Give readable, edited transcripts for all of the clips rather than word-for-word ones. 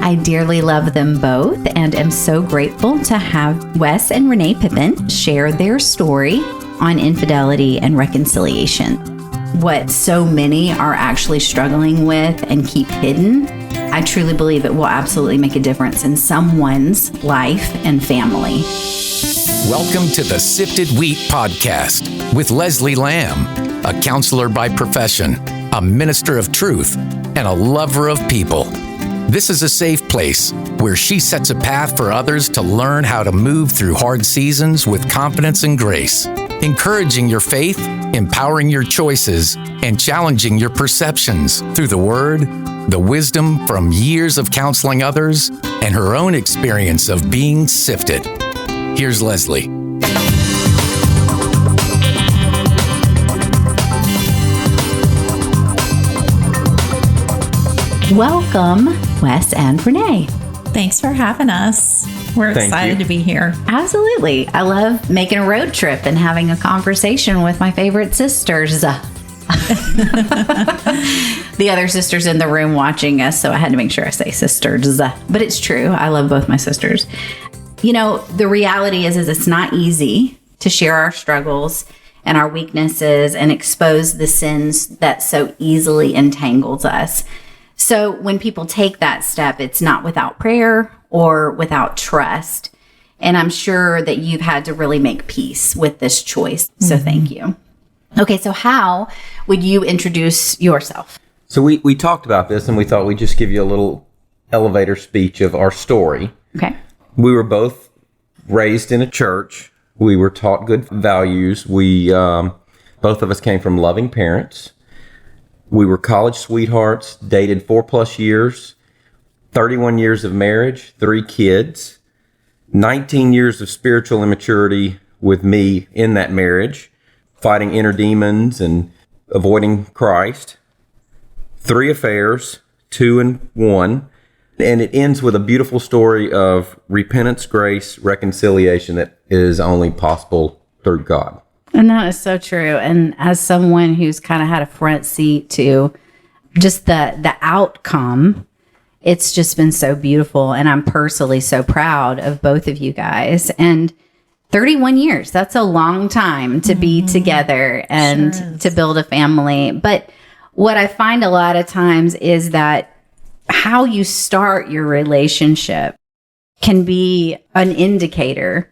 I dearly love them both and am so grateful to have Wes and Renee Pippin share their story on infidelity and reconciliation. What so many are actually struggling with and keep hidden, I truly believe it will absolutely make a difference in someone's life and family. Welcome to the Sifted Wheat Podcast with Leslie Lamb, a counselor by profession, a minister of truth, and a lover of people. This is a safe place where she sets a path for others to learn how to move through hard seasons with confidence and grace, encouraging your faith, empowering your choices, and challenging your perceptions through the Word, the wisdom from years of counseling others, and her own experience of being sifted. Here's Leslie. Welcome, Wes and Renee. Thanks for having us. We're excited to be here. Absolutely. I love making a road trip and having a conversation with my favorite sisters. The other sisters in the room watching us, so I had to make sure I say sisters. But it's true. I love both my sisters. You know, the reality is it's not easy to share our struggles and our weaknesses and expose the sins that so easily entangles us. So when people take that step, it's not without prayer or without trust. And I'm sure that you've had to really make peace with this choice. So thank you. Okay, so how would you introduce yourself? So we talked about this and we thought we'd just give you a little elevator speech of our story. Okay. We were both raised in a church. We were taught good values. We both of us came from loving parents. We were college sweethearts, dated 4+ years, 31 years of marriage, 3 kids, 19 years of spiritual immaturity with me in that marriage, fighting inner demons and avoiding Christ, 3 affairs, 2 and 1. And it ends with a beautiful story of repentance, grace, reconciliation that is only possible through God. And that is so true. And as someone who's kind of had a front seat to just the outcome, it's just been so beautiful. And I'm personally so proud of both of you guys. And 31 years, that's a long time to be together and to build a family. But what I find a lot of times is that how you start your relationship can be an indicator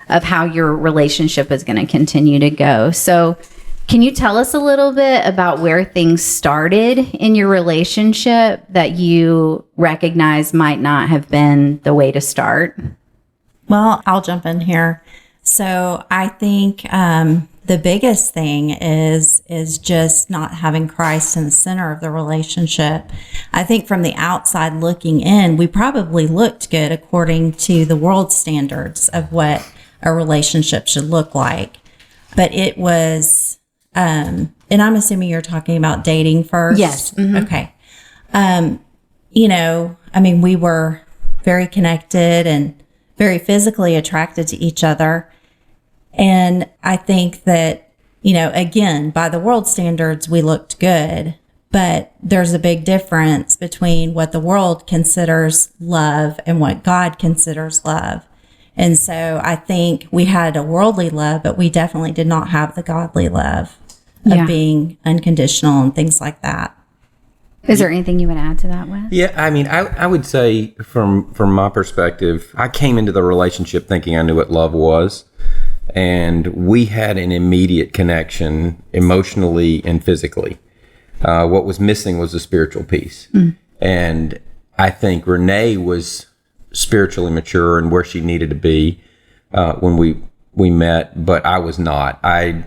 of how your relationship is going to continue to go. So can you tell us a little bit about where things started in your relationship that you recognize might not have been the way to start? Well, I'll jump in here. So I think the biggest thing is just not having Christ in the center of the relationship. I think from the outside looking in, we probably looked good according to the world standards of what a relationship should look like. But it was, and I'm assuming you're talking about dating first. Yes. Mm-hmm. Okay. We were very connected and very physically attracted to each other. And I think that, again, by the world standards, we looked good, but there's a big difference between what the world considers love and what God considers love. And so I think we had a worldly love, but we definitely did not have the godly love of being unconditional and things like that. Is there anything you would add to that, Wes? Yeah, I would say from my perspective, I came into the relationship thinking I knew what love was. And we had an immediate connection emotionally and physically. What was missing was the spiritual piece. And I think Renee was spiritually mature and where she needed to be when we met, but I was not. I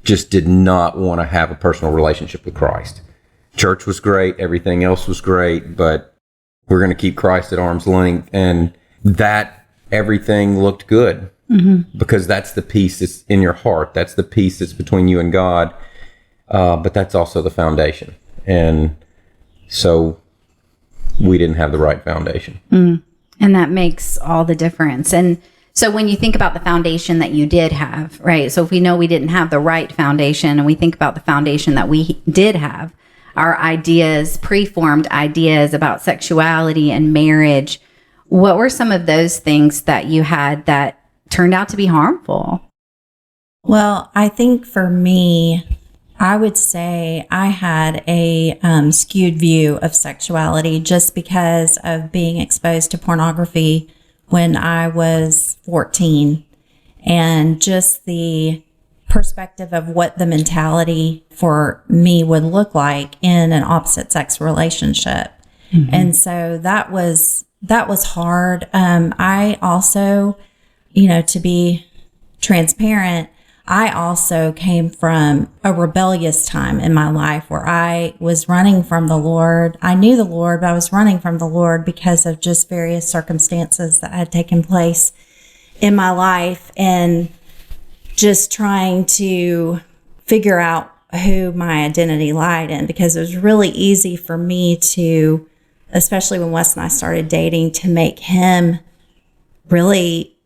just did not want to have a personal relationship with Christ. Church was great, everything else was great, but we're going to keep Christ at arm's length, and that everything looked good because that's the peace that's in your heart. That's the peace that's between you and God, but that's also the foundation. And so we didn't have the right foundation. And that makes all the difference. And so when you think about the foundation that you did have, right? So if we know we didn't have the right foundation and we think about the foundation that we did have, our ideas, preformed ideas about sexuality and marriage. What were some of those things that you had that turned out to be harmful? Well, I think for me, I would say I had a skewed view of sexuality just because of being exposed to pornography when I was 14, and just the perspective of what the mentality for me would look like in an opposite sex relationship. Mm-hmm. And so that was hard. I also, to be transparent, I also came from a rebellious time in my life where I was running from the Lord. I knew the Lord, but I was running from the Lord because of just various circumstances that had taken place in my life, and just trying to figure out who my identity lied in, because it was really easy for me to, especially when Wes and I started dating, to make him really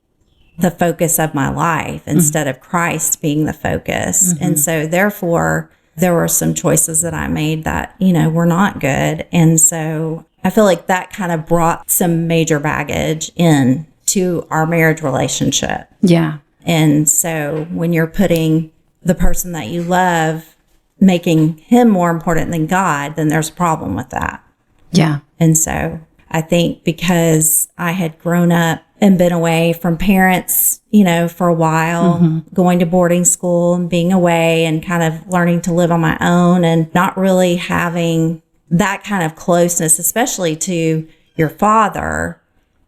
the focus of my life instead of Christ being the focus. Mm-hmm. And so therefore there were some choices that I made that, were not good. And so I feel like that kind of brought some major baggage in to our marriage relationship. Yeah. And so when you're putting the person that you love, making him more important than God, then there's a problem with that. Yeah. And so I think because I had grown up and been away from parents, for a while, mm-hmm. going to boarding school and being away and kind of learning to live on my own and not really having that kind of closeness, especially to your father,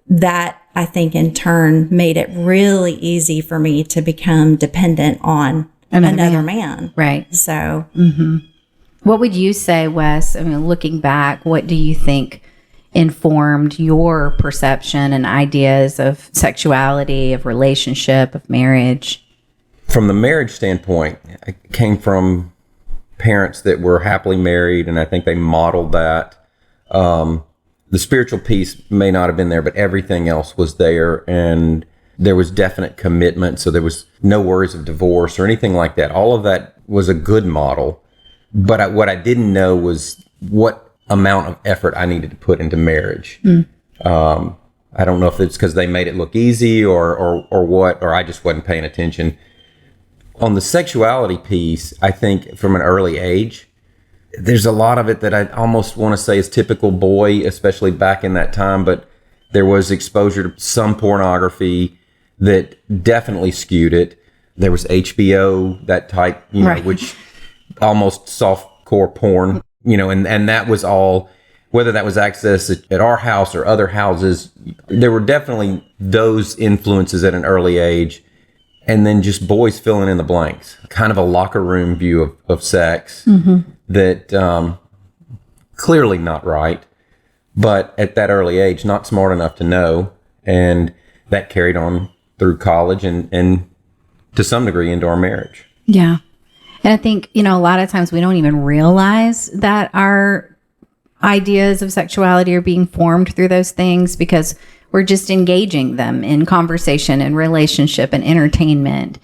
that I think in turn made it really easy for me to become dependent on another man. Right. So, mm-hmm. What would you say, Wes? I mean, looking back, what do you think informed your perception and ideas of sexuality, of relationship, of marriage? From the marriage standpoint, I came from parents that were happily married, and I think they modeled that. The spiritual piece may not have been there, but everything else was there, and there was definite commitment. So there was no worries of divorce or anything like that. All of that was a good model. But what I didn't know was what amount of effort I needed to put into marriage. I don't know if it's because they made it look easy or what, or I just wasn't paying attention. On the sexuality piece, I think from an early age, there's a lot of it that I almost want to say is typical boy, especially back in that time, but there was exposure to some pornography that definitely skewed it. There was HBO, that type, right. Which almost softcore porn, and that was all, whether that was access at our house or other houses, there were definitely those influences at an early age. And then just boys filling in the blanks, kind of a locker room view of sex mm-hmm. that clearly not right, but at that early age, not smart enough to know. And that carried on through college and to some degree into our marriage. Yeah. And I think, a lot of times we don't even realize that our ideas of sexuality are being formed through those things because we're just engaging them in conversation and relationship and entertainment.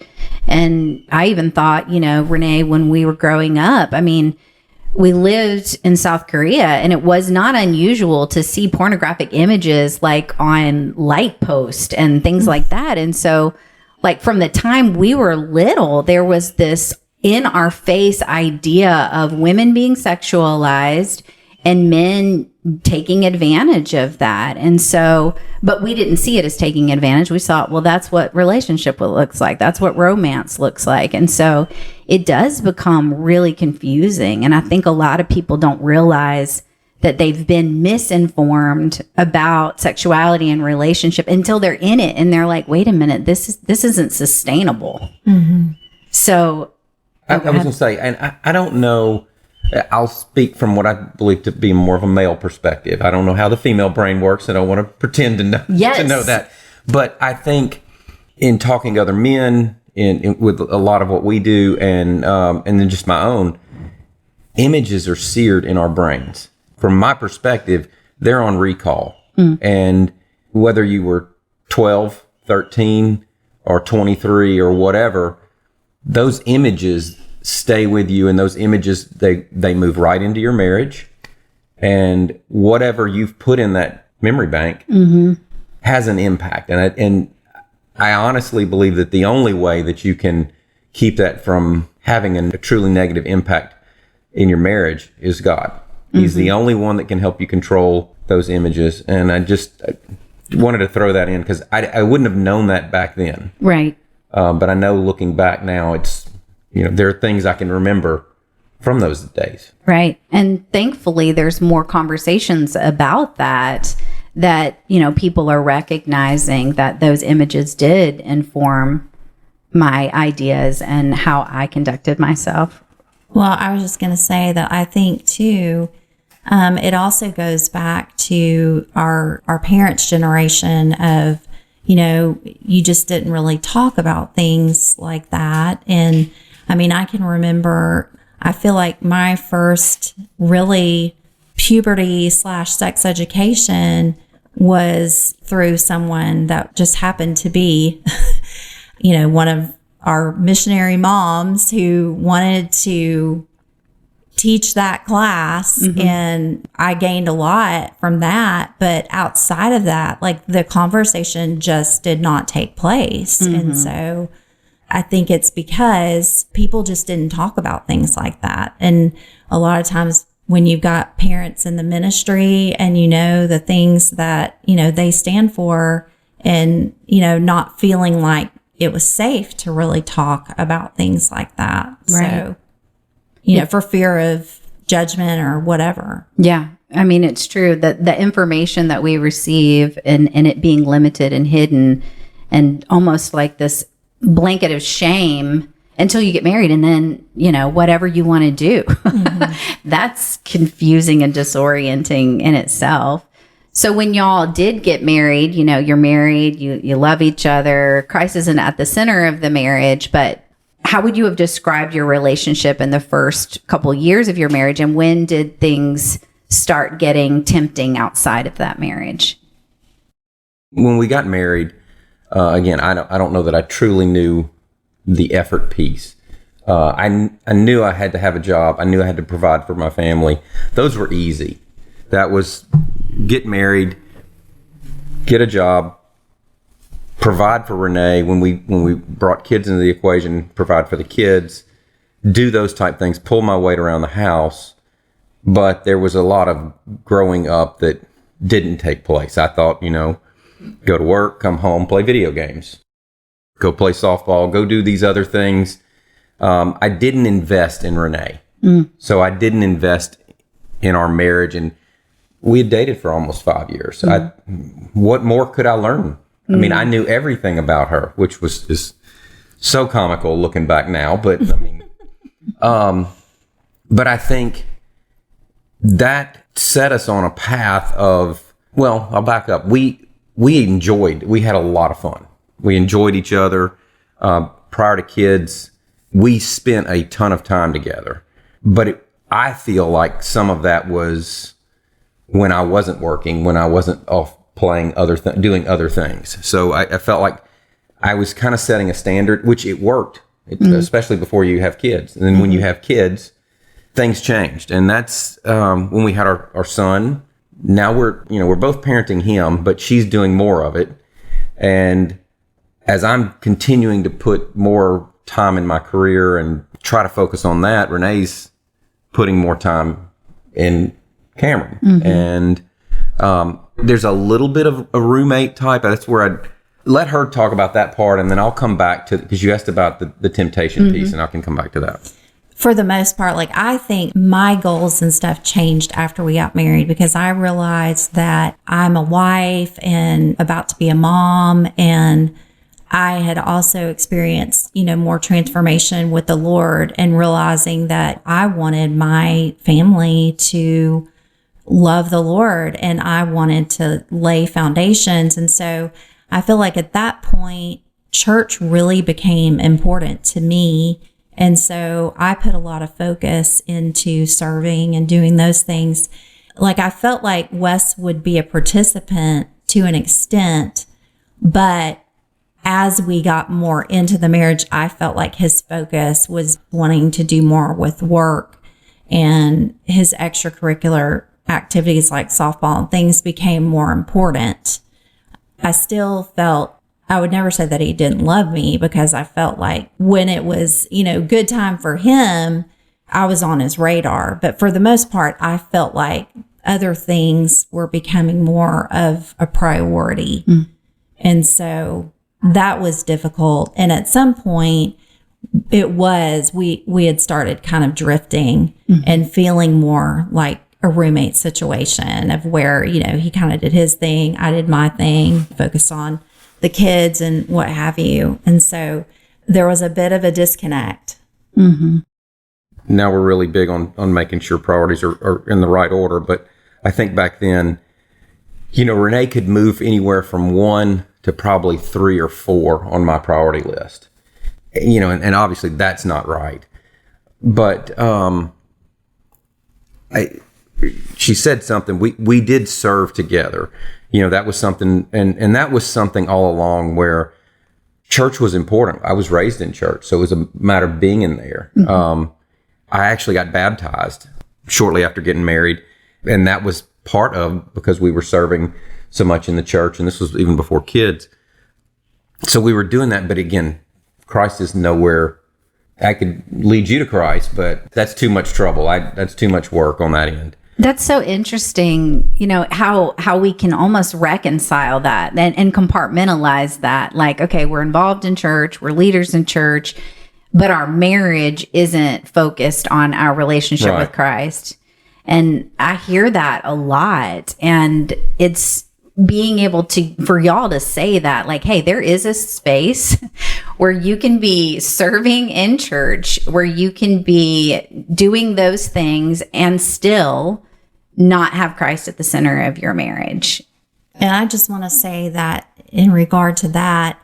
And I even thought, Renee, when we were growing up, we lived in South Korea, and it was not unusual to see pornographic images like on light post and things like that. And so like from the time we were little, there was this in our face idea of women being sexualized and men taking advantage of that. And so, but we didn't see it as taking advantage. We thought, well, that's what relationship looks like. That's what romance looks like. And so it does become really confusing. And I think a lot of people don't realize that they've been misinformed about sexuality and relationship until they're in it. And they're like, wait a minute, this isn't sustainable. Mm-hmm. So I was going to say, and I don't know, I'll speak from what I believe to be more of a male perspective. I don't know how the female brain works. I don't want to pretend to know, to know that. But I think in talking to other men, with a lot of what we do, and then just my own, images are seared in our brains. From my perspective, they're on recall. And whether you were 12, 13, or 23 or whatever, those images stay with you, and those images, they move right into your marriage. And whatever you've put in that memory bank has an impact. And I honestly believe that the only way that you can keep that from having a truly negative impact in your marriage is God. He's the only one that can help you control those images. And I wanted to throw that in because I wouldn't have known that back then. Right. But I know looking back now, it's, there are things I can remember from those days. Right. And thankfully, there's more conversations about that, people are recognizing that those images did inform my ideas and how I conducted myself. Well, I was just going to say that I think, too, it also goes back to our parents' generation of, you just didn't really talk about things like that. And I mean, I can remember, I feel like my first really puberty / sex education was through someone that just happened to be, one of our missionary moms who wanted to teach that class. And I gained a lot from that. But outside of that, like the conversation just did not take place. And so I think it's because people just didn't talk about things like that. And a lot of times when you've got parents in the ministry and the things that, they stand for and, not feeling like it was safe to really talk about things like that. Right. So, for fear of judgment or whatever. Yeah. I mean, it's true that the information that we receive and it being limited and hidden and almost like this blanket of shame until you get married, and then whatever you want to do. That's confusing and disorienting in itself. So when y'all did get married, you're married, you love each other, Christ isn't at the center of the marriage, but how would you have described your relationship in the first couple years of your marriage, and when did things start getting tempting outside of that marriage? When we got married, again, I don't know that I truly knew the effort piece. I knew I had to have a job. I knew I had to provide for my family. Those were easy. That was get married, get a job, provide for Renee. When we brought kids into the equation, provide for the kids, do those type things, pull my weight around the house. But there was a lot of growing up that didn't take place. I thought, go to work, come home, play video games, go play softball, go do these other things. I didn't invest in Renee. So I didn't invest in our marriage. And we had dated for almost 5 years. What more could I learn? I mean, I knew everything about her, which is so comical looking back now. But I mean, but I think that set us on a path of, well, I'll back up. We had a lot of fun. We enjoyed each other. Prior to kids, we spent a ton of time together. But I feel like some of that was when I wasn't working, when I wasn't off playing doing other things. So I felt like I was kind of setting a standard, which it worked, especially before you have kids. And then when you have kids, things changed. And that's when we had our son. Now we're both parenting him, but she's doing more of it. And as I'm continuing to put more time in my career and try to focus on that, Renee's putting more time in Cameron. And there's a little bit of a roommate type. That's where I'd let her talk about that part, and then I'll come back to, because you asked about the temptation piece, and I can come back to that. For the most part, like, I think my goals and stuff changed after we got married, because I realized that I'm a wife and about to be a mom, and I had also experienced, more transformation with the Lord, and realizing that I wanted my family to love the Lord, and I wanted to lay foundations. And so I feel like at that point, church really became important to me. And so I put a lot of focus into serving and doing those things. Like, I felt like Wes would be a participant to an extent, but as we got more into the marriage, I felt like his focus was wanting to do more with work, and his extracurricular activities like softball and things became more important. I still felt, I would never say that he didn't love me, because I felt like when it was, good time for him, I was on his radar. But for the most part, I felt like other things were becoming more of a priority. And so that was difficult. And at some point, we had started kind of drifting and feeling more like a roommate situation, of where, he kind of did his thing, I did my thing, focused on the kids and what have you. And so there was a bit of a disconnect. Now we're really big on making sure priorities are in the right order. But I think back then, Renee could move anywhere from 1 to probably 3 or 4 on my priority list. And obviously that's not right. But she said something. We did serve together. That was something, and that was something all along, where church was important. I was raised in church, so it was a matter of being in there. I actually got baptized shortly after getting married, and that was part of because we were serving so much in the church, and this was even before kids. So we were doing that, but again, Christ is nowhere. I could lead you to Christ, but that's too much trouble. That's too much work on that end. That's so interesting, how we can almost reconcile that and compartmentalize that. Like, okay, we're involved in church, we're leaders in church, but our marriage isn't focused on our relationship with Christ. And I hear that a lot. And it's being able for y'all to say that, like, hey, there is a space where you can be serving in church, where you can be doing those things and still not have Christ at the center of your marriage. And I just want to say that in regard to that,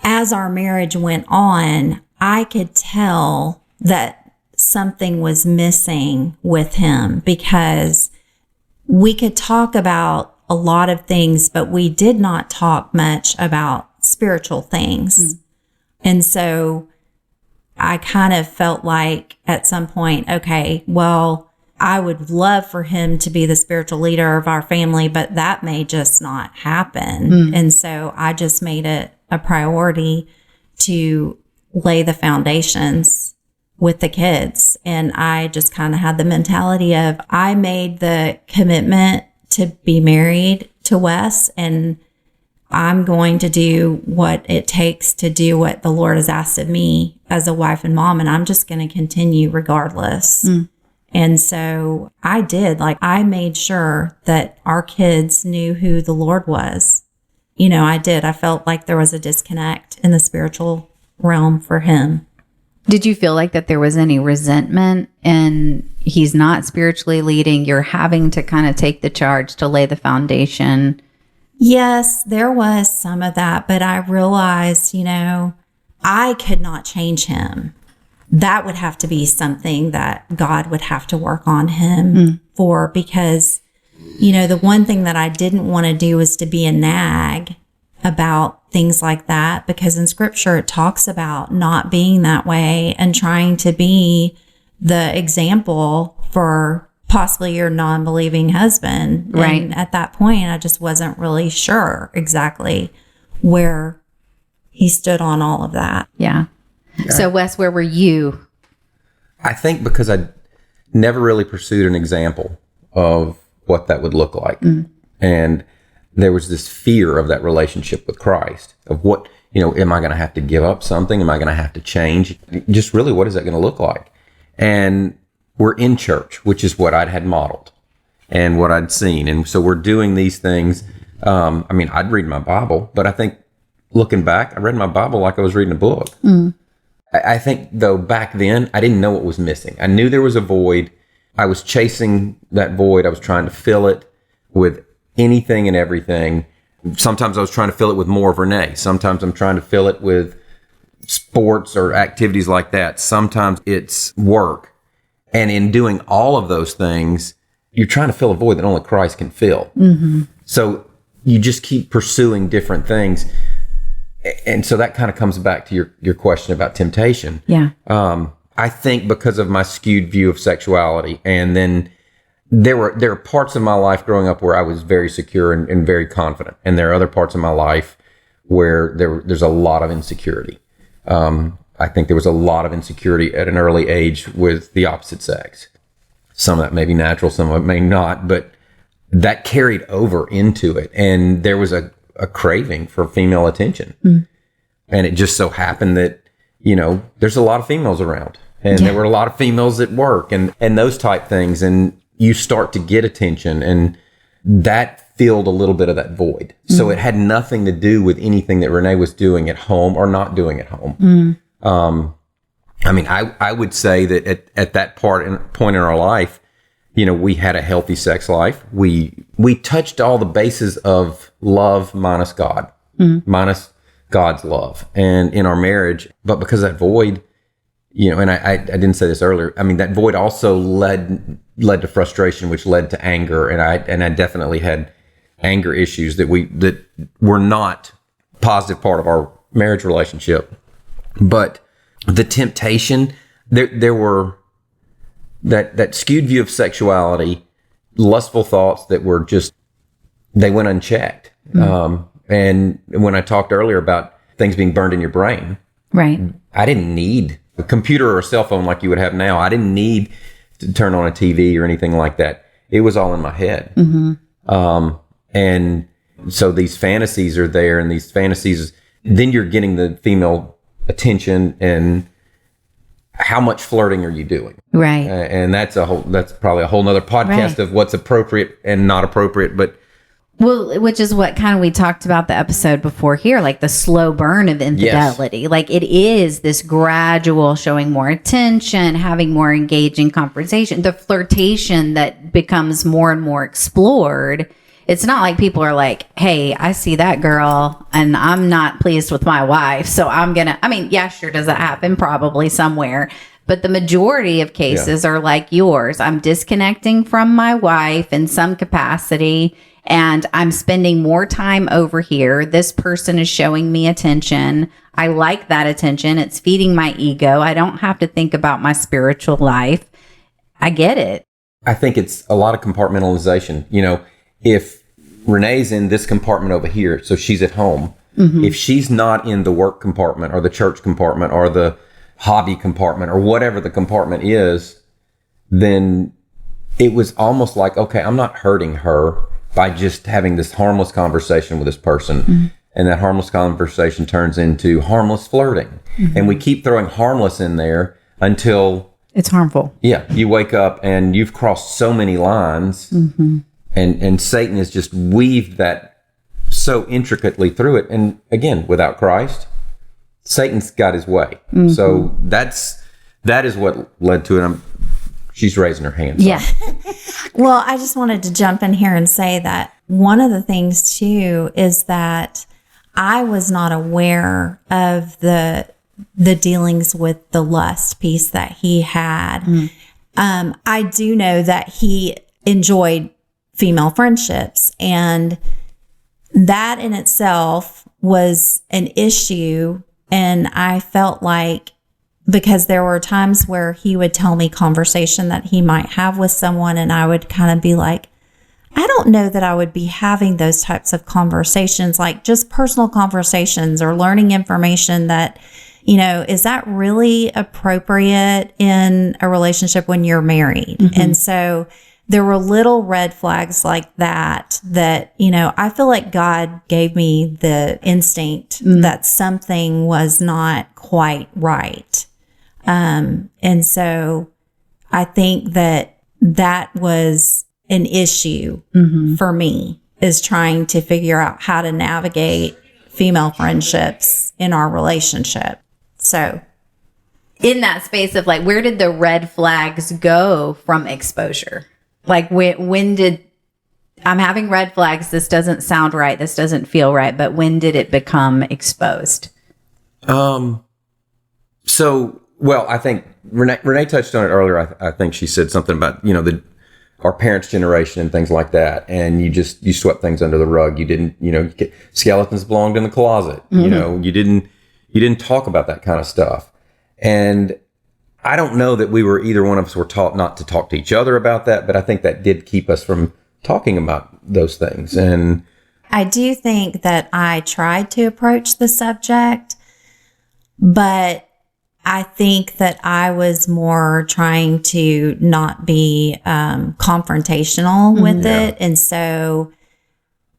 as our marriage went on, I could tell that something was missing with him, because we could talk about a lot of things, but we did not talk much about spiritual things. And so I kind of felt like at some point, okay, well, I would love for him to be the spiritual leader of our family, but that may just not happen. And so I just made it a priority to lay the foundations with the kids. And I just kind of had the mentality of, I made the commitment to be married to Wes, and I'm going to do what it takes to do what the Lord has asked of me as a wife and mom, and I'm just going to continue regardless. And so I did. I made sure that our kids knew who the Lord was. I did. I felt like there was a disconnect in the spiritual realm for him. Did you feel like that there was any resentment and he's not spiritually leading? You're having to kind of take the charge to lay the foundation. Yes, there was some of that, but I realized, I could not change him. That would have to be something that God would have to work on him for, because, the one thing that I didn't want to do is to be a nag about things like that, because in scripture it talks about not being that way and trying to be the example for possibly your non-believing husband. Right. And at that point, I just wasn't really sure exactly where he stood on all of that. Yeah. So Wes, where were you? I think because I never really pursued an example of what that would look like. And there was this fear of that relationship with Christ, of what, am I going to have to give up something? Am I going to have to change? Just really, what is that going to look like? And we're in church, which is what I'd had modeled and what I'd seen. And so we're doing these things. I'd read my Bible, but I think looking back, I read my Bible like I was reading a book. I think, though, back then, I didn't know what was missing. I knew there was a void. I was chasing that void. I was trying to fill it with anything and everything. Sometimes I was trying to fill it with more of Renee. Sometimes I'm trying to fill it with sports or activities like that. Sometimes it's work. And in doing all of those things, you're trying to fill a void that only Christ can fill. So you just keep pursuing different things. And so that kind of comes back to your question about temptation. Yeah. I think because of my skewed view of sexuality, and then there are parts of my life growing up where I was very secure and very confident, and there are other parts of my life where there's a lot of insecurity. I think there was a lot of insecurity at an early age with the opposite sex. Some of that may be natural, some of it may not, but that carried over into it, and there was a craving for female attention. And it just so happened that, there's a lot of females around, and there were a lot of females at work and those type things. And you start to get attention, and that filled a little bit of that void. So it had nothing to do with anything that Renee was doing at home or not doing at home. I would say that at that point in our life, we had a healthy sex life. We touched all the bases of love minus God, minus God's love, and in our marriage. But because of that void, and I didn't say this earlier. That void also led to frustration, which led to anger, and I definitely had anger issues that were not positive part of our marriage relationship. But the temptation, there were that skewed view of sexuality, lustful thoughts that were they went unchecked. And when I talked earlier about things being burned in your brain, right? I didn't need a computer or a cell phone like you would have now. I didn't need to turn on a TV or anything like that. It was all in my head. And so these fantasies are there, and these fantasies, then you're getting the female attention, and how much flirting are you doing? Right. And that's probably a whole nother podcast of what's appropriate and not appropriate. But which is what kind of we talked about the episode before here, like the slow burn of infidelity. Yes. Like it is this gradual showing more attention, having more engaging conversation, the flirtation that becomes more and more explored. It's not like people are like, hey, I see that girl and I'm not pleased with my wife, so I'm going to, sure, does that happen? Probably somewhere. But the majority of cases are like yours. I'm disconnecting from my wife in some capacity, and I'm spending more time over here. This person is showing me attention. I like that attention. It's feeding my ego. I don't have to think about my spiritual life. I get it. I think it's a lot of compartmentalization. If Renee's in this compartment over here, so she's at home. If she's not in the work compartment or the church compartment or the hobby compartment or whatever the compartment is, then it was almost like, okay, I'm not hurting her by just having this harmless conversation with this person. And that harmless conversation turns into harmless flirting. And we keep throwing harmless in there until it's harmful. Yeah. You wake up and you've crossed so many lines. And Satan has just weaved that so intricately through it. And again, without Christ, Satan's got his way. So that is what led to it. She's raising her hand. Yeah. Well, I just wanted to jump in here and say that one of the things too is that I was not aware of the dealings with the lust piece that he had. I do know that he enjoyed female friendships, and that in itself was an issue. And I felt like, because there were times where he would tell me conversation that he might have with someone, and I would kind of be like, I don't know that I would be having those types of conversations, like just personal conversations or learning information that, is that really appropriate in a relationship when you're married? And so there were little red flags like that, I feel like God gave me the instinct that something was not quite right. And so I think that was an issue for me, is trying to figure out how to navigate female friendships in our relationship. So in that space of like, where did the red flags go from exposure? Like when did I'm having red flags? This doesn't sound right. This doesn't feel right. But when did it become exposed? So, well, I think Renee touched on it earlier. I think she said something about, our parents' generation and things like that. And you swept things under the rug. You didn't, skeletons belonged in the closet. You didn't talk about that kind of stuff. And I don't know that either one of us were taught not to talk to each other about that, but I think that did keep us from talking about those things. And I do think that I tried to approach the subject, but I think that I was more trying to not be confrontational with it. And so,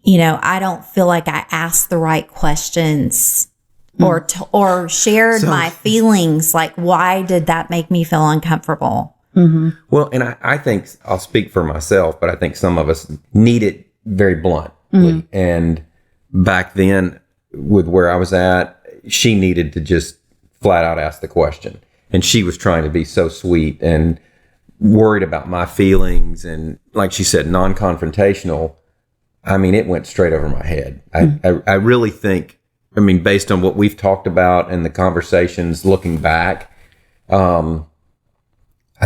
I don't feel like I asked the right questions or shared my feelings. Like, why did that make me feel uncomfortable? Well, and I think I'll speak for myself, but I think some of us need it very bluntly. And back then, with where I was at, she needed to just flat out ask the question. And she was trying to be so sweet and worried about my feelings. And like she said, non-confrontational. I mean, it went straight over my head. I really think, based on what we've talked about and the conversations looking back, I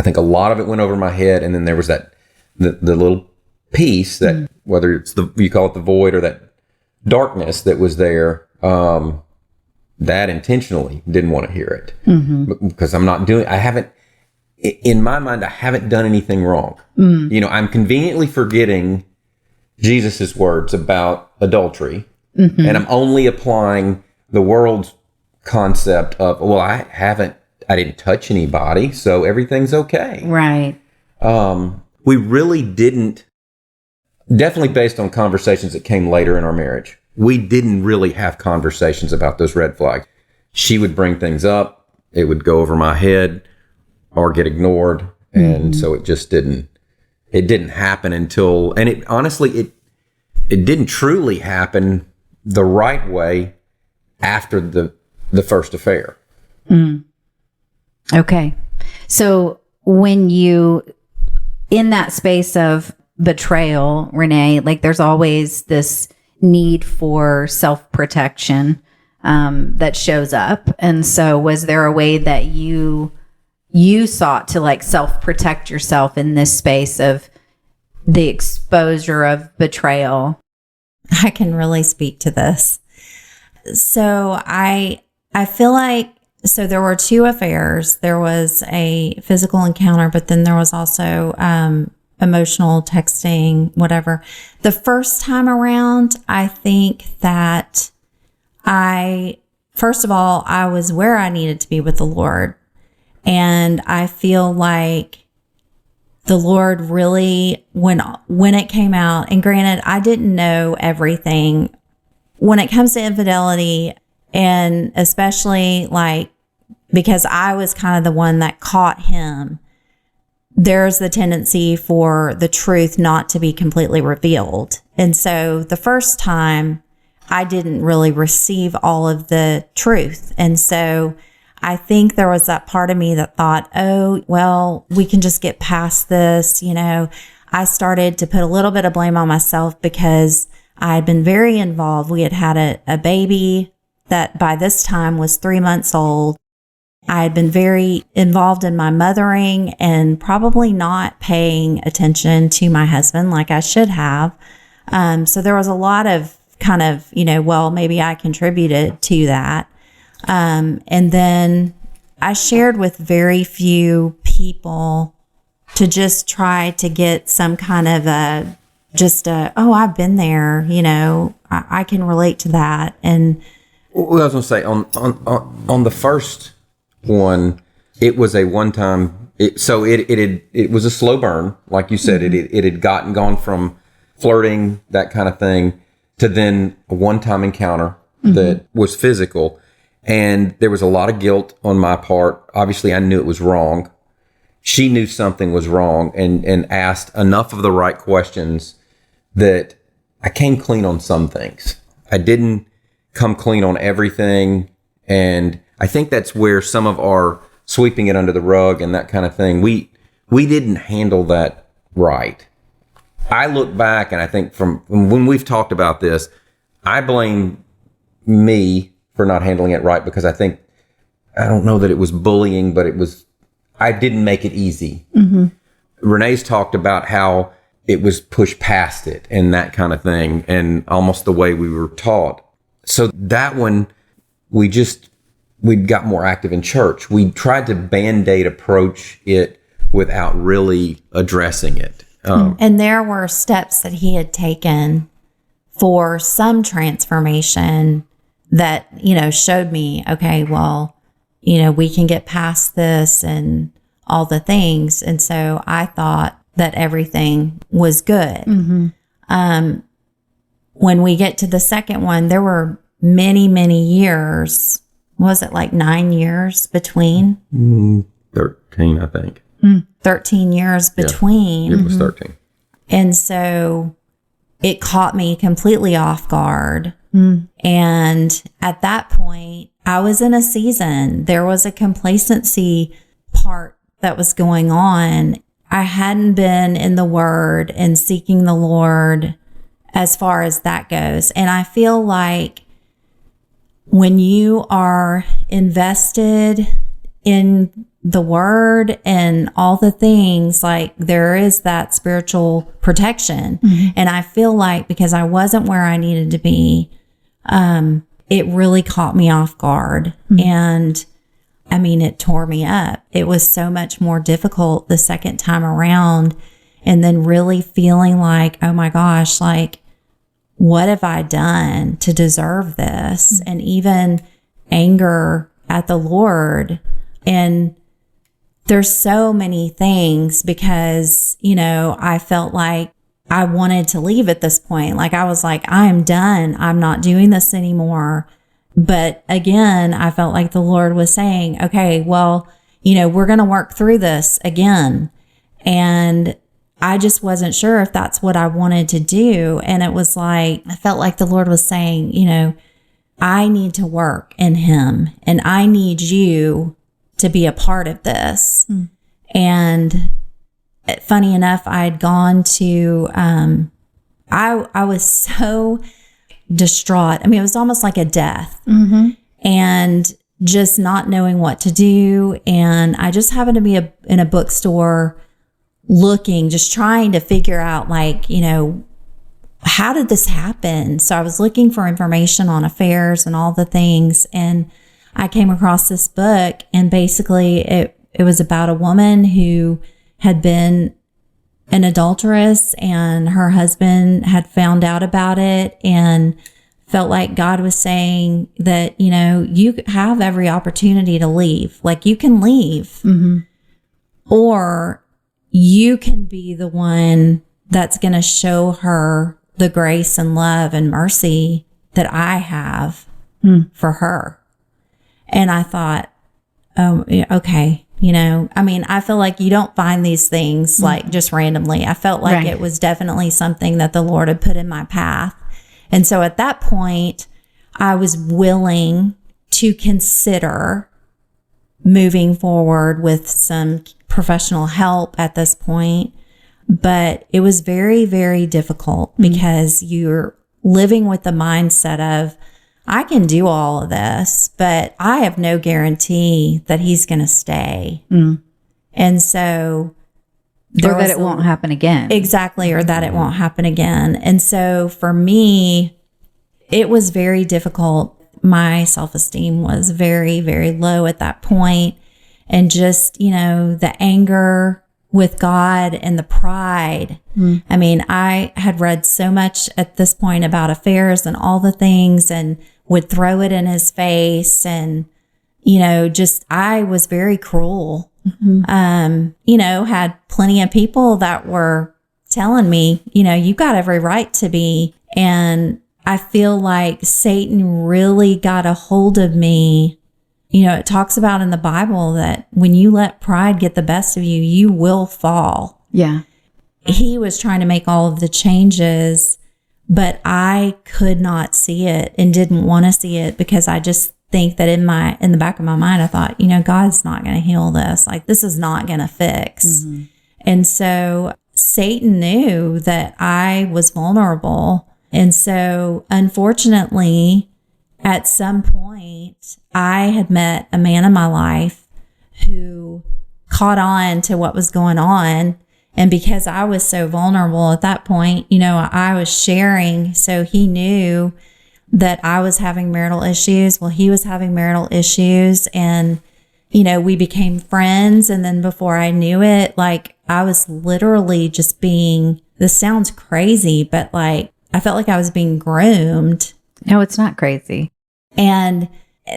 think a lot of it went over my head. And then there was the little piece that, whether it's you call it the void or that darkness that was there, that intentionally didn't want to hear it because in my mind, I haven't done anything wrong. I'm conveniently forgetting Jesus's words about adultery, and I'm only applying the world's concept of, well, I didn't touch anybody, so everything's okay. Right. We really didn't, definitely based on conversations that came later in our marriage, we didn't really have conversations about those red flags. She would bring things up, it would go over my head or get ignored. And so it just didn't happen until, and it honestly, it didn't truly happen the right way after the first affair. Okay. So when you, in that space of betrayal, Renee, like there's always this need for self-protection that shows up. And so was there a way that you sought to like self-protect yourself in this space of the exposure of betrayal? I can really speak to this. So I feel like, so there were two affairs. There was a physical encounter, but then there was also emotional texting, whatever. The first time around, I think that first of all, I was where I needed to be with the Lord. And I feel like the Lord really, when it came out, and granted, I didn't know everything when it comes to infidelity, and especially like, because I was kind of the one that caught him, there's the tendency for the truth not to be completely revealed. And so the first time I didn't really receive all of the truth. And so I think there was that part of me that thought, oh, well, we can just get past this. I started to put a little bit of blame on myself because I had been very involved. We had a baby that by this time was 3 months old. I had been very involved in my mothering and probably not paying attention to my husband like I should have. So there was a lot of kind of, well, maybe I contributed to that. And then I shared with very few people to just try to get some kind of oh, I've been there, I can relate to that. And well, I was going to say on the first one, it was a one-time, it was a slow burn. Like you said, it had gone from flirting, that kind of thing, to then a one-time encounter that was physical. And there was a lot of guilt on my part. Obviously, I knew it was wrong. She knew something was wrong and asked enough of the right questions that I came clean on some things. I didn't come clean on everything. And I think that's where some of our sweeping it under the rug and that kind of thing, we didn't handle that right. I look back and I think from when we've talked about this, I blame me for not handling it right because I don't know that it was bullying, but I didn't make it easy. Renee's talked about how it was pushed past it and that kind of thing, and almost the way we were taught. So that one, we got more active in church. We tried to Band-Aid approach it without really addressing it. And there were steps that he had taken for some transformation that, showed me, okay, well, we can get past this and all the things. And so I thought that everything was good. When we get to the second one, there were many, many years. Was it like 9 years between? 13, I think. 13 years between. Yeah, it was 13. And so it caught me completely off guard. And at that point, I was in a season. There was a complacency part that was going on. I hadn't been in the Word and seeking the Lord as far as that goes. And I feel like when you are invested in the Word and all the things, like there is that spiritual protection. And I feel like because I wasn't where I needed to be, it really caught me off guard. And I mean, it tore me up. It was so much more difficult the second time around. And then really feeling like, oh my gosh, like, what have I done to deserve this? And even anger at the Lord. And there's so many things because, I felt like I wanted to leave at this point. Like I was like, I'm done. I'm not doing this anymore. But again, I felt like the Lord was saying, okay, well, we're going to work through this again. And I just wasn't sure if that's what I wanted to do. And it was like, I felt like the Lord was saying, I need to work in him and I need you to be a part of this. And funny enough, I had gone to, I was so distraught. I mean, it was almost like a death and just not knowing what to do. And I just happened to be in a bookstore looking, just trying to figure out like, how did this happen? So I was looking for information on affairs and all the things. And I came across this book, and basically it was about a woman who had been an adulteress and her husband had found out about it and felt like God was saying that, you have every opportunity to leave. Like you can leave or you can be the one that's going to show her the grace and love and mercy that I have for her. And I thought, oh, okay. I mean, I feel like you don't find these things like just randomly. I felt like it was definitely something that the Lord had put in my path. And so at that point, I was willing to consider moving forward with some professional help at this point. But it was very, very difficult because you're living with the mindset of, I can do all of this, but I have no guarantee that he's going to stay. And so or that it won't happen again. Exactly. Or that it won't happen again. And so for me, it was very difficult. My self-esteem was very, very low at that point. And just, the anger with God and the pride. I mean, I had read so much at this point about affairs and all the things and would throw it in his face. And, just, I was very cruel. Had plenty of people that were telling me, you've got every right to be. And I feel like Satan really got a hold of me. It talks about in the Bible that when you let pride get the best of you, you will fall. Yeah. He was trying to make all of the changes, but I could not see it and didn't want to see it because I just think that in the back of my mind, I thought, God's not going to heal this. Like, this is not going to fix. And so Satan knew that I was vulnerable. And so unfortunately, at some point, I had met a man in my life who caught on to what was going on And because I was so vulnerable at that point, I was sharing. So he knew that I was having marital issues. Well, he was having marital issues, and, we became friends. And then before I knew it, like, I was literally just this sounds crazy, but like, I felt like I was being groomed. No, it's not crazy. And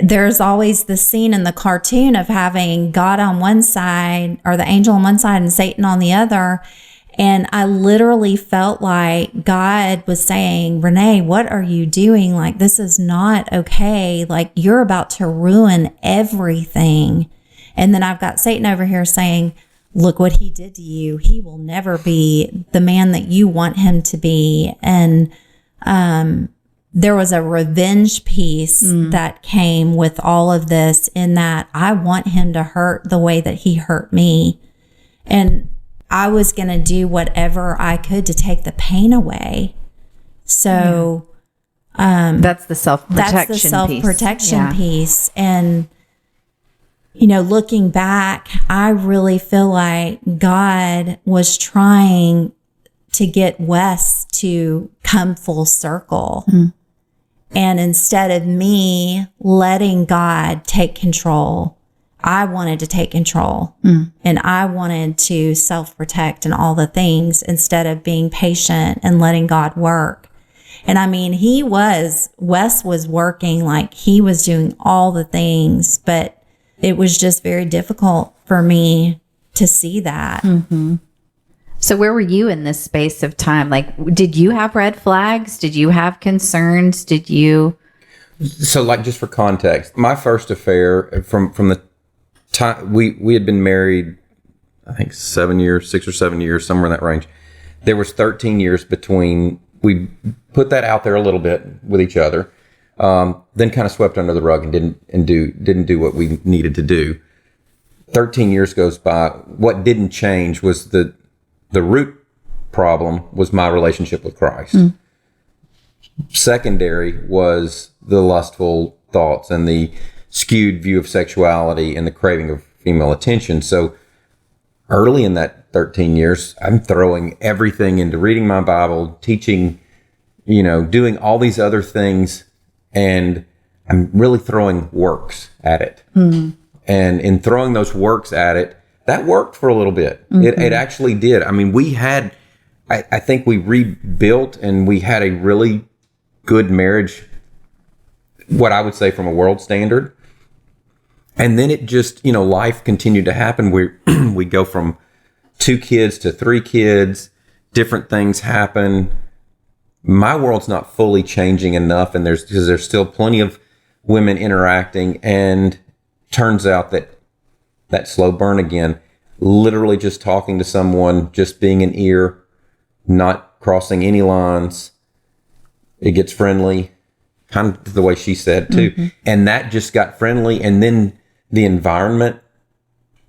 there's always the scene in the cartoon of having God on one side, or the angel on one side, and Satan on the other. And I literally felt like God was saying, Renee, what are you doing? Like, this is not okay. Like, you're about to ruin everything. And then I've got Satan over here saying, look what he did to you. He will never be the man that you want him to be. And there was a revenge piece that came with all of this, in that I want him to hurt the way that he hurt me. And I was going to do whatever I could to take the pain away. So that's the self-protection piece. And, looking back, I really feel like God was trying to get Wes to come full circle. And instead of me letting God take control, I wanted to take control, and I wanted to self-protect and all the things, instead of being patient and letting God work. And I mean, Wes was working, like, he was doing all the things, but it was just very difficult for me to see that. Mm-hmm. So where were you in this space of time? Like, did you have red flags? Did you have concerns? So, like, just for context, my first affair from the time we had been married, I think 6 or 7 years, somewhere in that range. There was 13 years between. We put that out there a little bit with each other, then kind of swept under the rug and didn't do what we needed to do. 13 years goes by. What didn't change was the root problem was my relationship with Christ. Secondary was the lustful thoughts and the skewed view of sexuality and the craving of female attention. So early in that 13 years, I'm throwing everything into reading my Bible, teaching, doing all these other things, and I'm really throwing works at it. And in throwing those works at it, that worked for a little bit. It actually did. I mean, I think we rebuilt, and we had a really good marriage, what I would say from a world standard. And then it just, life continued to happen. We go from 2 kids to 3 kids, different things happen. My world's not fully changing enough, and there's still plenty of women interacting, and turns out that slow burn again, literally just talking to someone, just being an ear, not crossing any lines. It gets friendly, kind of the way she said too. And that just got friendly. And then the environment,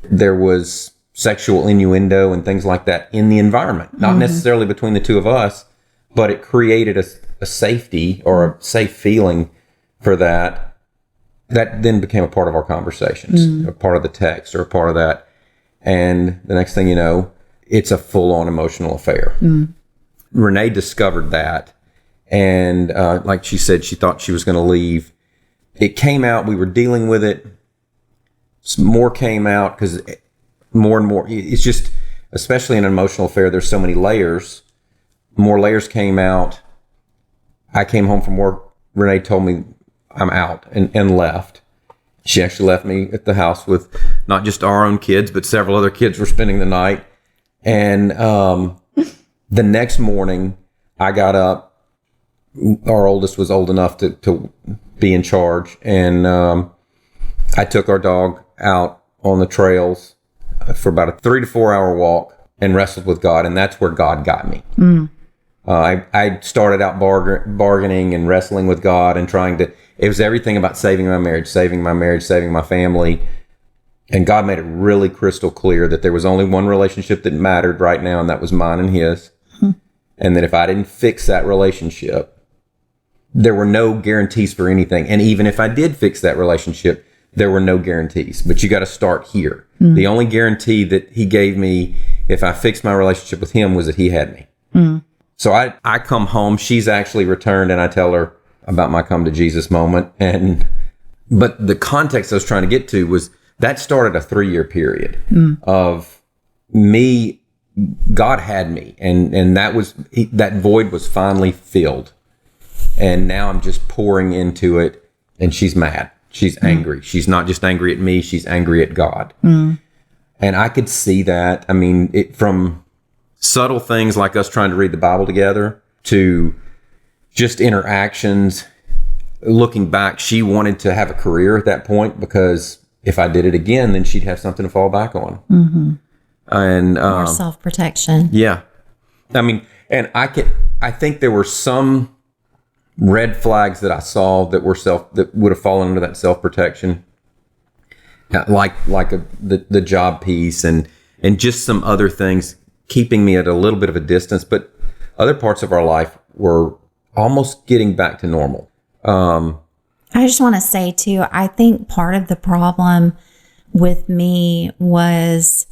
there was sexual innuendo and things like that in the environment, not necessarily between the two of us, but it created a safety or a safe feeling for that. That then became a part of our conversations, a part of the text or a part of that. And the next thing you know, it's a full-on emotional affair. Renee discovered that. And like she said, she thought she was going to leave. It came out. We were dealing with it. More came out because more and more. It's just, especially in an emotional affair, there's so many layers. More layers came out. I came home from work. Renee told me I'm out and left. She actually left me at the house with not just our own kids, but several other kids were spending the night. And the next morning, I got up. Our oldest was old enough to be in charge. And I took our dog out on the trails for about a 3 to 4 hour walk and wrestled with God. And that's where God got me. I started out bargaining and wrestling with God and it was everything about saving my marriage, saving my family. And God made it really crystal clear that there was only one relationship that mattered right now, and that was mine and his. And that if I didn't fix that relationship, there were no guarantees for anything. And even if I did fix that relationship, there were no guarantees. But you got to start here. The only guarantee that he gave me if I fixed my relationship with him was that he had me. So I come home, she's actually returned, and I tell her about my come to Jesus moment. But the context I was trying to get to was that started a 3-year period of me. God had me, and that void was finally filled. And now I'm just pouring into it, and she's mad. She's angry. She's not just angry at me, she's angry at God. And I could see that. I mean, from subtle things like us trying to read the Bible together to just interactions. Looking back, she wanted to have a career at that point because if I did it again, then she'd have something to fall back on. And More self-protection. yeah, I mean, and I think there were some red flags that I saw that would have fallen under that self-protection, like the job piece and just some other things keeping me at a little bit of a distance. But other parts of our life were almost getting back to normal. I just want to say too, I think part of the problem with me was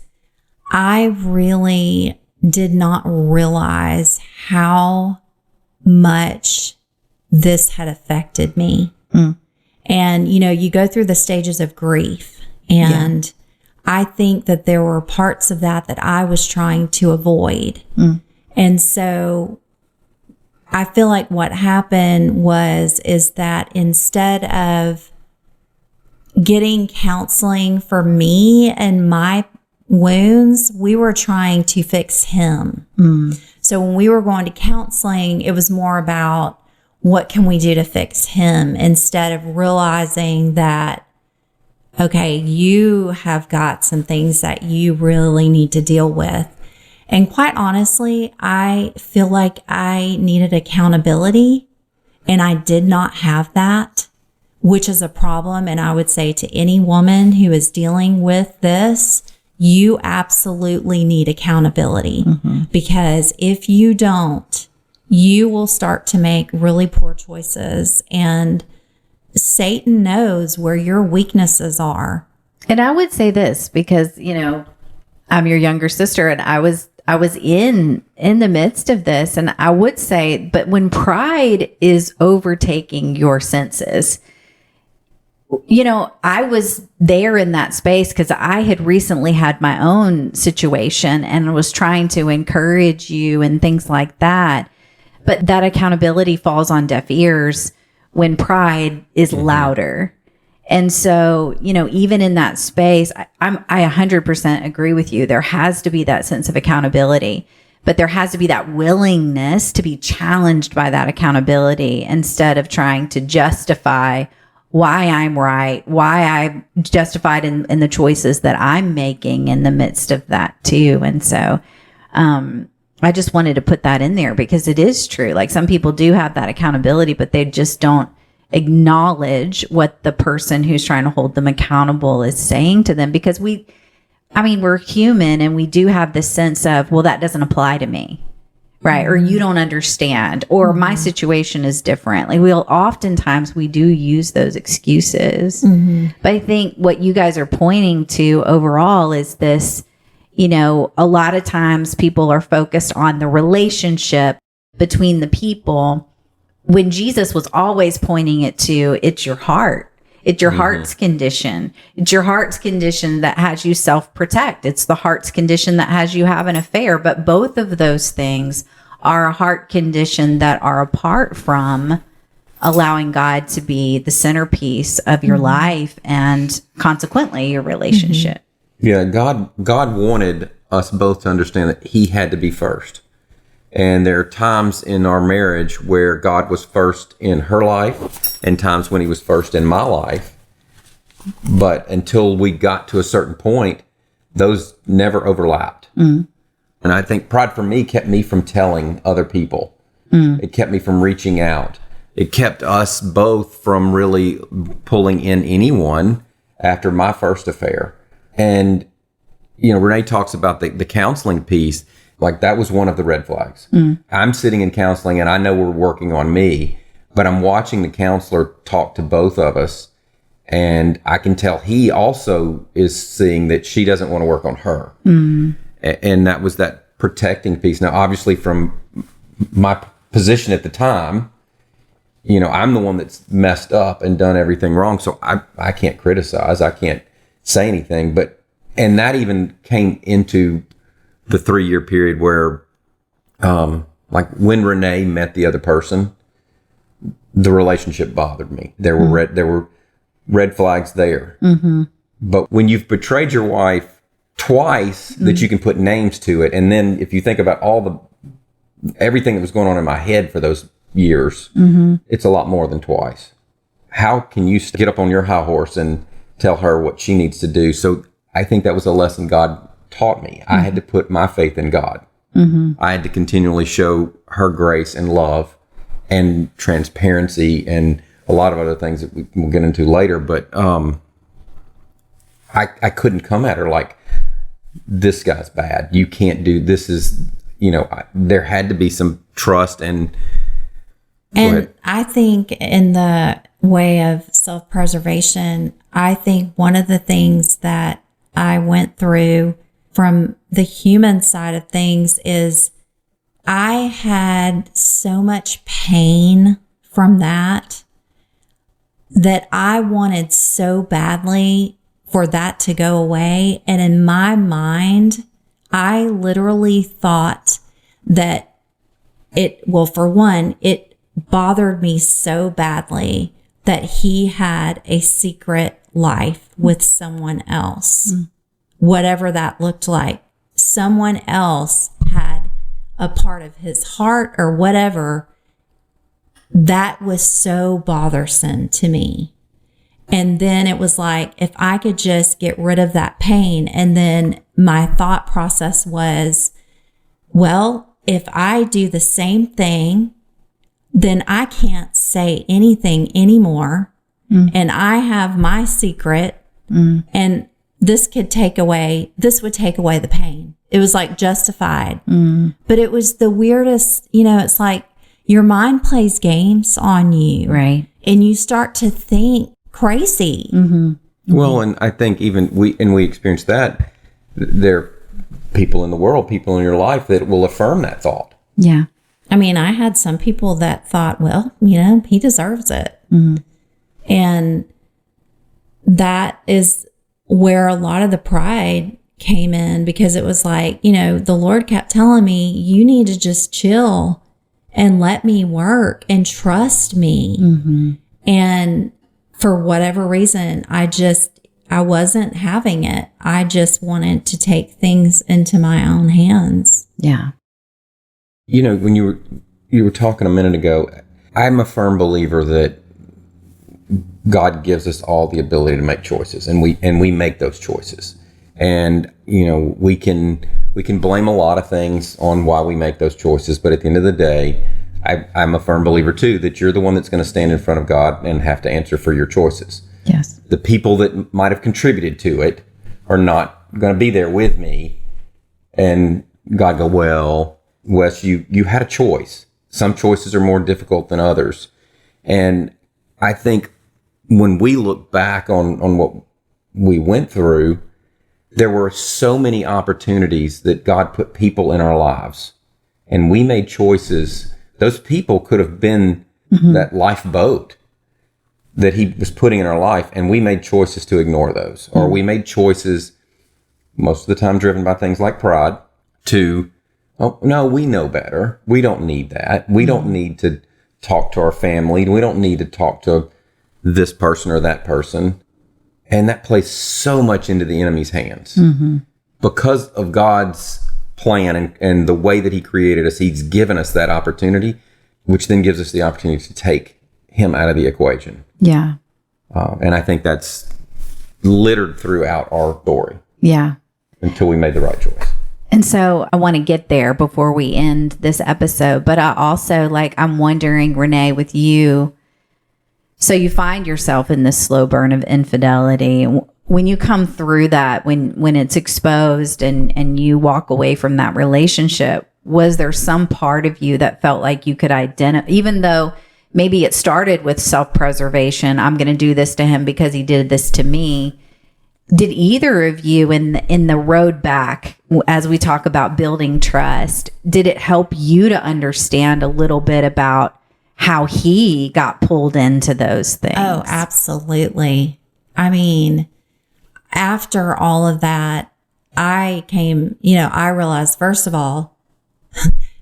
I really did not realize how much this had affected me. And, you go through the stages of grief, and I think that there were parts of that I was trying to avoid. And so I feel like what happened is that instead of getting counseling for me and my wounds, we were trying to fix him. So when we were going to counseling, it was more about what can we do to fix him instead of realizing that, okay, you have got some things that you really need to deal with. And quite honestly, I feel like I needed accountability, and I did not have that, which is a problem. And I would say to any woman who is dealing with this, you absolutely need accountability, because if you don't, you will start to make really poor choices, and Satan knows where your weaknesses are. And I would say this because, I'm your younger sister, and I was in the midst of this, and I would say, but when pride is overtaking your senses, I was there in that space because I had recently had my own situation and was trying to encourage you and things like that. But that accountability falls on deaf ears when pride is louder. And so, even in that space, I 100% agree with you. There has to be that sense of accountability, but there has to be that willingness to be challenged by that accountability instead of trying to justify why I'm right, why I'm justified in the choices that I'm making in the midst of that too. And so, I just wanted to put that in there because it is true. Like some people do have that accountability, but they just don't acknowledge what the person who's trying to hold them accountable is saying to them, because we're human and we do have this sense of, well, that doesn't apply to me, right? Or you don't understand, or my situation is different. Like oftentimes we do use those excuses. But I think what you guys are pointing to overall is this, a lot of times people are focused on the relationship between the people, when Jesus was always pointing it to, it's your heart. It's your heart's condition. It's your heart's condition that has you self-protect. It's the heart's condition that has you have an affair. But both of those things are a heart condition that are apart from allowing God to be the centerpiece of your life and consequently your relationship. Yeah, God wanted us both to understand that he had to be first. And there are times in our marriage where God was first in her life and times when he was first in my life. But until we got to a certain point, those never overlapped. And I think pride for me kept me from telling other people. It kept me from reaching out. It kept us both from really pulling in anyone after my first affair. And, Renee talks about the counseling piece. Like that was one of the red flags. I'm sitting in counseling and I know we're working on me, but I'm watching the counselor talk to both of us. And I can tell he also is seeing that she doesn't want to work on her. And that was that protecting piece. Now, obviously, from my position at the time, I'm the one that's messed up and done everything wrong. So I can't criticize. I can't say anything. And that even came into the 3-year period where, like when Renee met the other person, the relationship bothered me. There were red flags there. Mm-hmm. But when you've betrayed your wife twice, that you can put names to it, and then if you think about everything that was going on in my head for those years, it's a lot more than twice. How can you get up on your high horse and tell her what she needs to do? So I think that was a lesson God taught me. I had to put my faith in God. I had to continually show her grace and love and transparency and a lot of other things that we'll get into later. But I couldn't come at her like, this guy's bad. You can't do this. There had to be some trust and I think in the way of self-preservation, I think one of the things that I went through from the human side of things is I had so much pain from that I wanted so badly for that to go away. And in my mind, I literally thought that it bothered me so badly that he had a secret life with someone else, whatever that looked like. Someone else had a part of his heart or whatever. That was so bothersome to me. And then it was like, if I could just get rid of that pain. And then my thought process was, well, if I do the same thing, then I can't say anything anymore. And I have my secret and this would take away the pain. It was like justified. But it was the weirdest, it's like your mind plays games on you. Right. And you start to think crazy. Well, and I think even we experienced that. There are people in the world, people in your life that will affirm that thought. Yeah. I mean, I had some people that thought, well, he deserves it. And that is where a lot of the pride came in, because it was like, the Lord kept telling me, you need to just chill and let me work and trust me. And for whatever reason, I wasn't having it. I just wanted to take things into my own hands. Yeah. When you were talking a minute ago, I'm a firm believer that God gives us all the ability to make choices, and we make those choices. And we can blame a lot of things on why we make those choices, but at the end of the day, I'm a firm believer too that you're the one that's going to stand in front of God and have to answer for your choices. Yes. The people that might have contributed to it are not going to be there with me, and God go, well, Wes, you had a choice. Some choices are more difficult than others. And I think when we look back on what we went through, there were so many opportunities that God put people in our lives, and we made choices. Those people could have been that lifeboat that he was putting in our life, and we made choices to ignore those. Or we made choices, most of the time driven by things like pride, to, oh, no, we know better. We don't need that. We don't need to talk to our family. We don't need to talk to this person or that person. And that plays so much into the enemy's hands. Because of God's plan and the way that he created us, he's given us that opportunity, which then gives us the opportunity to take him out of the equation. Yeah. And I think that's littered throughout our story. Yeah. Until we made the right choice. And so I want to get there before we end this episode. But I also, I'm wondering, Renee, with you, so you find yourself in this slow burn of infidelity. When you come through that, when it's exposed and you walk away from that relationship, was there some part of you that felt like you could identify, even though maybe it started with self-preservation, I'm going to do this to him because he did this to me, Did either of you in the road back, as we talk about building trust, did it help you to understand a little bit about how he got pulled into those things? Oh, absolutely. I mean, after all of that, I realized, first of all,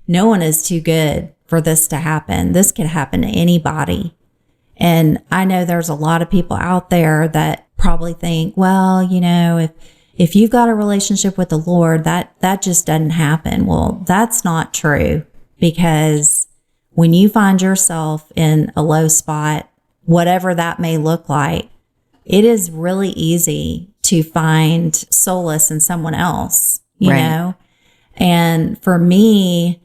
no one is too good for this to happen. This could happen to anybody. And I know there's a lot of people out there that probably think, well, if you've got a relationship with the Lord, that just doesn't happen. Well, that's not true, because when you find yourself in a low spot, whatever that may look like, it is really easy to find solace in someone else, you know? And for me,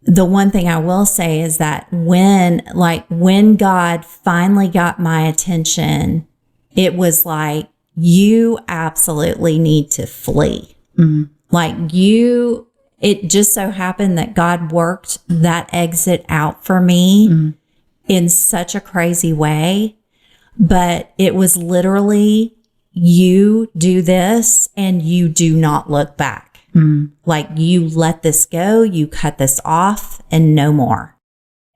the one thing I will say is that when God finally got my attention, it was like, you absolutely need to flee. Mm-hmm. It just so happened that God worked that exit out for me in such a crazy way. But it was literally, you do this and you do not look back. Like, you let this go, you cut this off, and no more.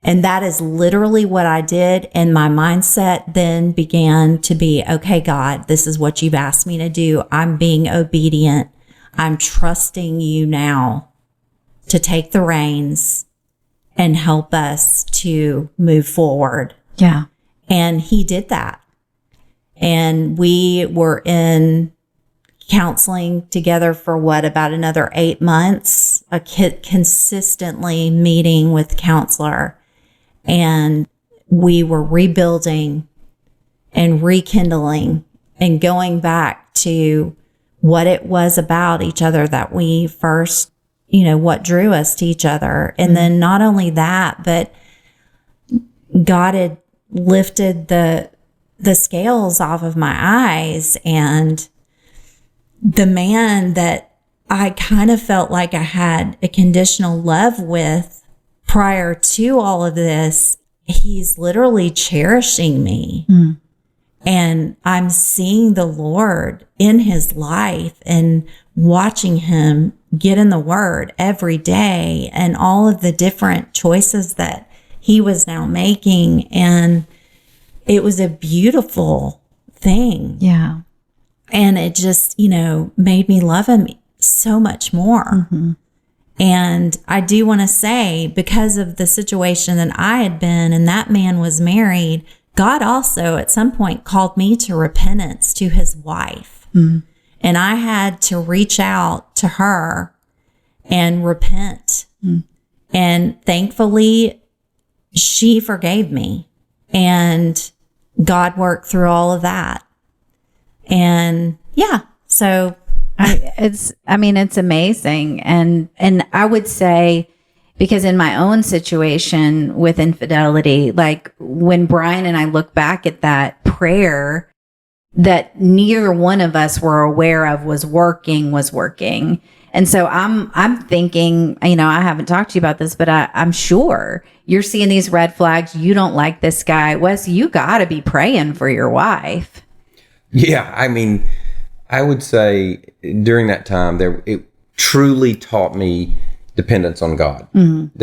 And that is literally what I did. And my mindset then began to be, okay, God, this is what you've asked me to do. I'm being obedient. I'm trusting you now to take the reins and help us to move forward. Yeah. And he did that. And we were in counseling together for about another 8 months, consistently meeting with counselor. And we were rebuilding and rekindling and going back to what it was about each other that we first, what drew us to each other. And then not only that, but God had lifted the scales off of my eyes, and the man that I kind of felt like I had a conditional love with prior to all of this, he's literally cherishing me. And I'm seeing the Lord in his life and watching him get in the Word every day, and all of the different choices that he was now making. And it was a beautiful thing. Yeah. And it just, made me love him so much more. Mm-hmm. And I do want to say, because of the situation that I had been, and that man was married, God also at some point called me to repentance to his wife. Mm-hmm. And I had to reach out to her and repent. Mm-hmm. And thankfully, she forgave me. And God worked through all of that. And yeah, so it's amazing. And I would say, because in my own situation with infidelity, like when Brian and I look back at that prayer that neither one of us were aware of was working. And so I'm thinking, I haven't talked to you about this, but I'm sure you're seeing these red flags. You don't like this guy. Wes, you got to be praying for your wife. Yeah, I would say during that time, it truly taught me dependence on God. Mm-hmm.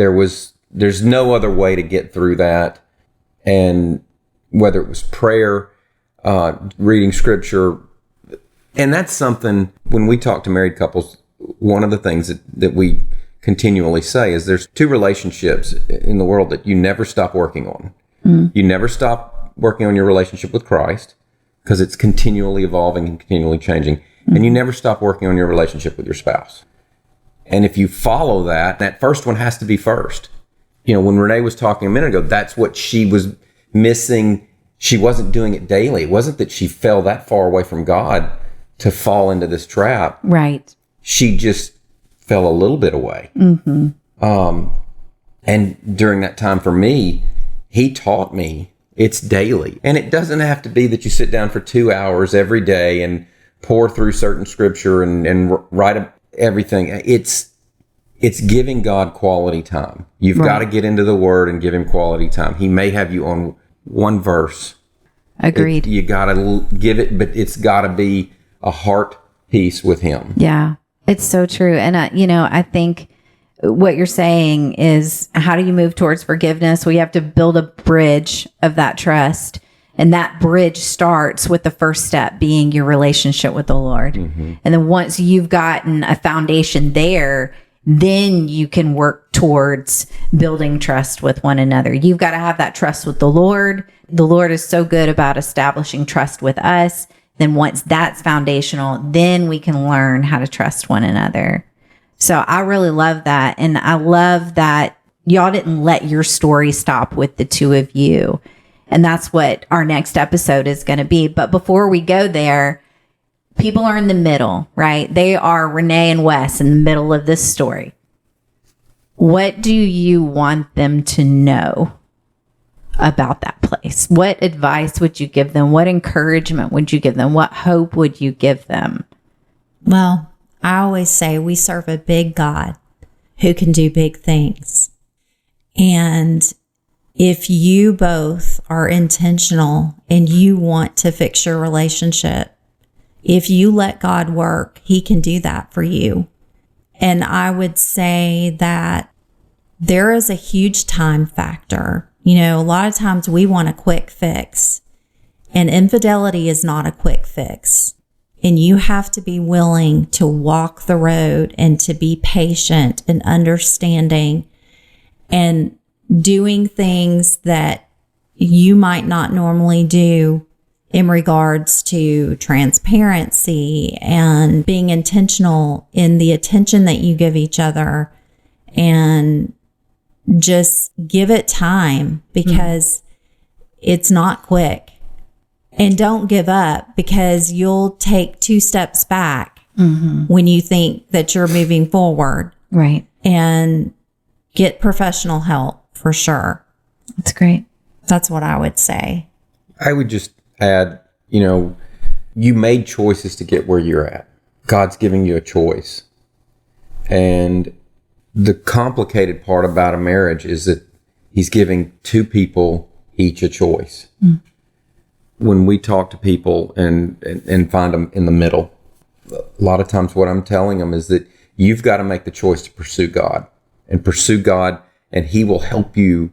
There's no other way to get through that. And whether it was prayer, reading scripture, and that's something, when we talk to married couples, one of the things that we continually say is there's two relationships in the world that you never stop working on. Mm-hmm. You never stop working on your relationship with Christ, because it's continually evolving and continually changing. Mm-hmm. And you never stop working on your relationship with your spouse. And if you follow that first one has to be first. When Renee was talking a minute ago, that's what she was missing. She wasn't doing it daily. It wasn't that she fell that far away from God to fall into this trap. Right. She just fell a little bit away. Mm-hmm. And during that time for me, he taught me it's daily. And it doesn't have to be that you sit down for 2 hours every day and pour through certain scripture and write everything. It's giving God quality time. You've got to get into the Word and give him quality time. He may have you on one verse. Agreed. You got to give it, but it's got to be a heart peace with him. Yeah, it's so true. And, I think what you're saying is, how do you move towards forgiveness? Well, you have to build a bridge of that trust. And that bridge starts with the first step being your relationship with the Lord. And then once you've gotten a foundation there, then you can work towards building trust with one another. You've got to have that trust with the Lord. The Lord is so good about establishing trust with us. Then once that's foundational, then we can learn how to trust one another. So I really love that. And I love that y'all didn't let your story stop with the two of you. And that's what our next episode is going to be. But before we go there, people are in the middle, right? They are Renee and Wes in the middle of this story. What do you want them to know about that place? What advice would you give them? What encouragement would you give them? What hope would you give them? Well, I always say we serve a big God who can do big things. And if you both are intentional and you want to fix your relationship, if you let God work, he can do that for you. And I would say that there is a huge time factor. A lot of times we want a quick fix, and infidelity is not a quick fix. And you have to be willing to walk the road and to be patient and understanding and doing things that you might not normally do in regards to transparency and being intentional in the attention that you give each other, and just give it time, because it's not quick. And don't give up, because you'll take 2 steps back when you think that you're moving forward. Right. And get professional help. For sure. That's great. That's what I would say. I would just add, you made choices to get where you're at. God's giving you a choice. And the complicated part about a marriage is that he's giving 2 people each a choice. When we talk to people and find them in the middle, a lot of times what I'm telling them is that you've got to make the choice to pursue God, and he will help you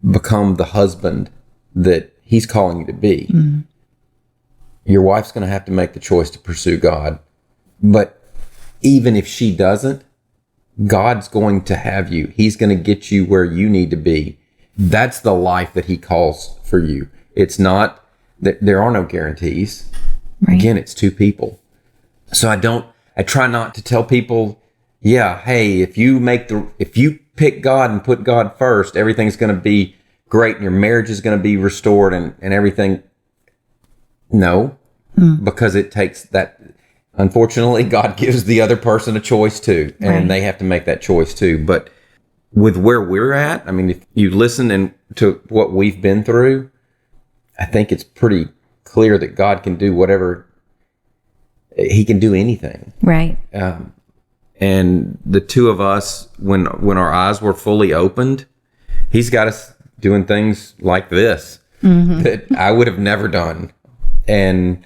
become the husband that he's calling you to be. Your wife's going to have to make the choice to pursue God. But even if she doesn't, God's going to have you. He's going to get you where you need to be. That's the life that he calls for you. It's not that there are no guarantees. Right. Again, it's 2 people. So I try not to tell people, hey, if you pick God and put God first, everything's going to be great and your marriage is going to be restored and everything. No, because it takes that. Unfortunately, God gives the other person a choice too, and they have to make that choice too. But with where we're at, I mean, if you listen to what we've been through, I think it's pretty clear that God can do whatever. He can do anything. Right. And the 2 of us, when our eyes were fully opened, he's got us doing things like this that I would have never done. And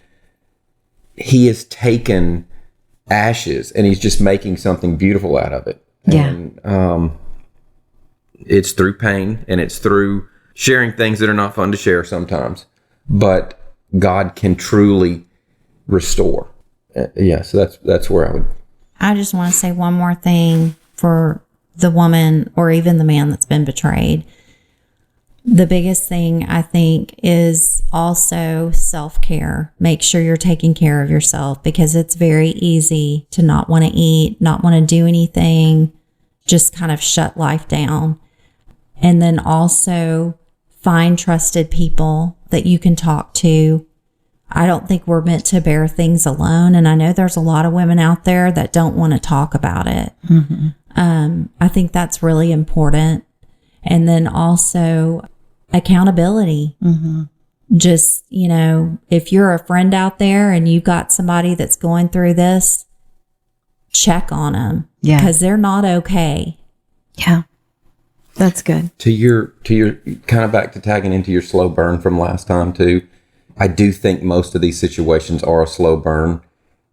he has taken ashes and he's just making something beautiful out of it. Yeah. And it's through pain and it's through sharing things that are not fun to share sometimes. But God can truly restore. So that's where I would. I just want to say one more thing for the woman or even the man that's been betrayed. The biggest thing, I think, is also self-care. Make sure you're taking care of yourself, because it's very easy to not want to eat, not want to do anything, just kind of shut life down. And then also find trusted people that you can talk to. I don't think we're meant to bear things alone. And I know there's a lot of women out there that don't want to talk about it. I think that's really important. And then also accountability. Just, if you're a friend out there and you've got somebody that's going through this, check on them. Yeah. Because they're not okay. Yeah. That's good. To your kind of back to tagging into your slow burn from last time too. I do think most of these situations are a slow burn.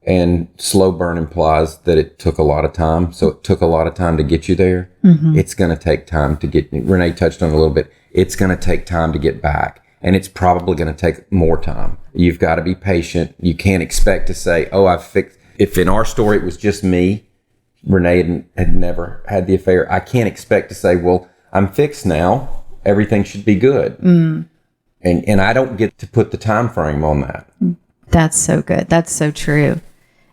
And slow burn implies that it took a lot of time. So it took a lot of time to get you there. It's going to take time to get, Renee touched on it a little bit. It's going to take time to get back. And it's probably going to take more time. You've got to be patient. You can't expect to say, oh, I've fixed. If in our story it was just me, Renee had never had the affair, I can't expect to say, well, I'm fixed now. Everything should be good. And I don't get to put the time frame on that. That's so good. That's so true.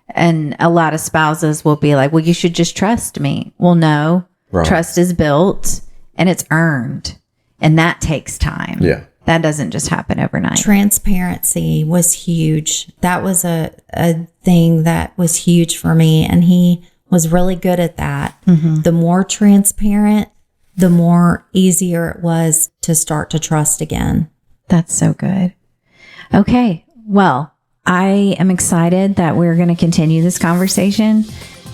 And a lot of spouses will be like, well, you should just trust me. Well, no, trust is built and it's earned. And that takes time. Yeah. That doesn't just happen overnight. Transparency was huge. That was a thing that was huge for me. And he was really good at that. The more transparent, the more easier it was to start to trust again. That's so good. Okay. Well, I am excited that we're going to continue this conversation.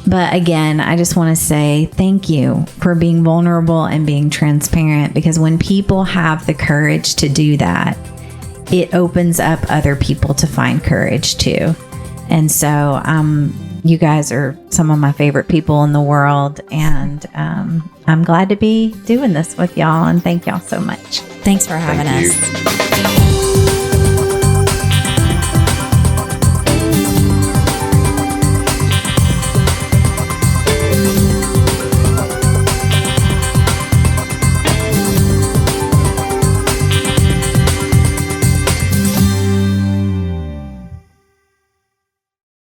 But again, I just want to say thank you for being vulnerable and being transparent, because when people have the courage to do that, it opens up other people to find courage too. And so you guys are some of my favorite people in the world. And I'm glad to be doing this with y'all. And thank y'all so much. Thanks for having us.